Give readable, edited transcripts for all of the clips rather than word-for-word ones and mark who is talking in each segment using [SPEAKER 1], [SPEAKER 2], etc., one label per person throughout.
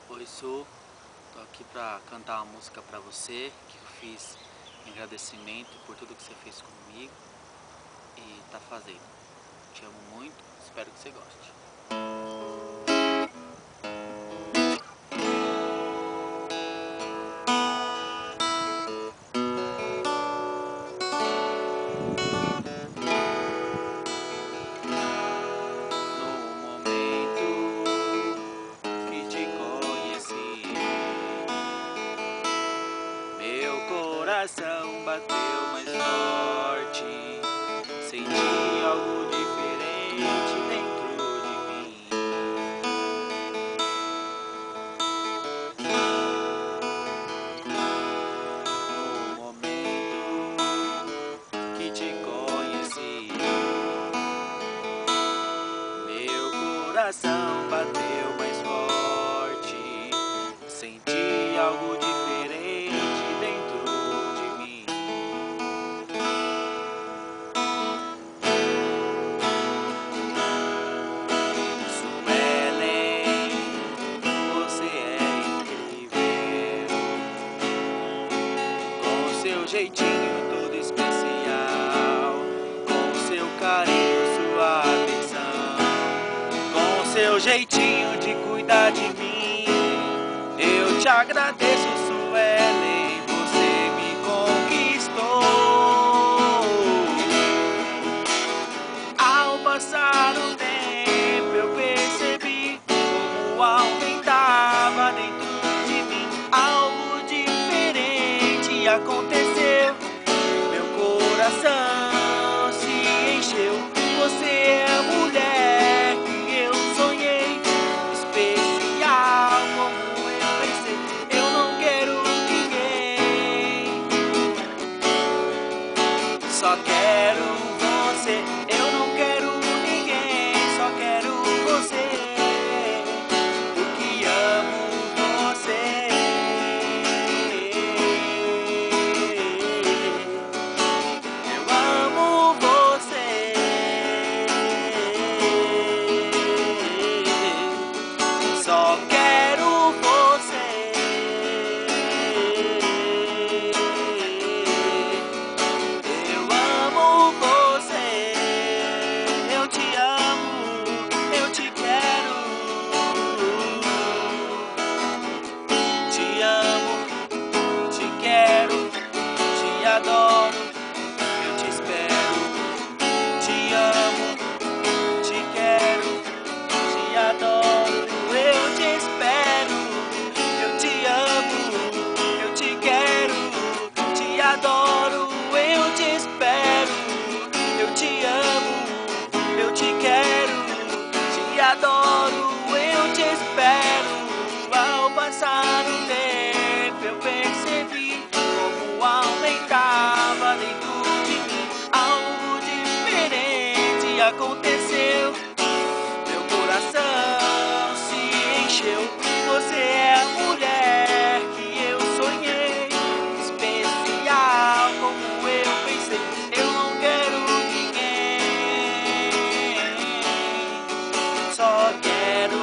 [SPEAKER 1] Oi, Su, tô aqui pra cantar uma música pra você que eu fiz em agradecimento por tudo que você fez comigo e tá fazendo. Te amo muito, espero que você goste. No momento que te conheci, meu coração bateu mais forte. Senti algo diferente dentro de mim. No momento que te conheci, meu coração bateu mais forte. Senti algo diferente dentro de mim. Suelen, você é incrível, com seu jeitinho todo especial, com seu carinho, sua atenção, com seu jeitinho de cuidar de mim. Eu te agradeço, Suelen, você me conquistou. Ao passar o tempo eu percebi como aumentava dentro de mim. Algo diferente aconteceu, meu coração se encheu. Você é a mulher que eu sonhei, especial como eu pensei. Eu não quero ninguém, só quero você. Eu não quero ninguém, só quero você, porque amo você. Eu amo você, só quero você. Eu amo você, eu te amo, eu te quero. Te amo, te quero, te adoro, eu te espero. Te amo, te quero, te adoro, eu te espero. Eu te amo, eu te quero, te adoro, eu te espero. Eu te amo, eu te quero, te adoro, eu te espero. Ao passar o tempo eu percebi como aumentava dentro de mim. Algo diferente aconteceu, meu coração se encheu. Você é a mulher que eu sonhei, especial como eu pensei. Eu não quero ninguém, só quero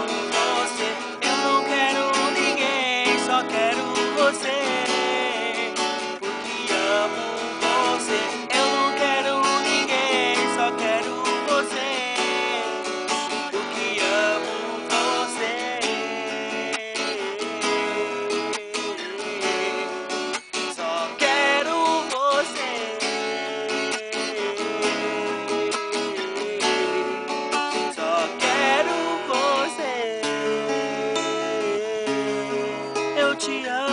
[SPEAKER 1] você. Eu não quero ninguém, só quero você, porque amo você. Eu não quero ninguém, só quero você, porque amo você. Só quero você, só quero você. Eu te amo.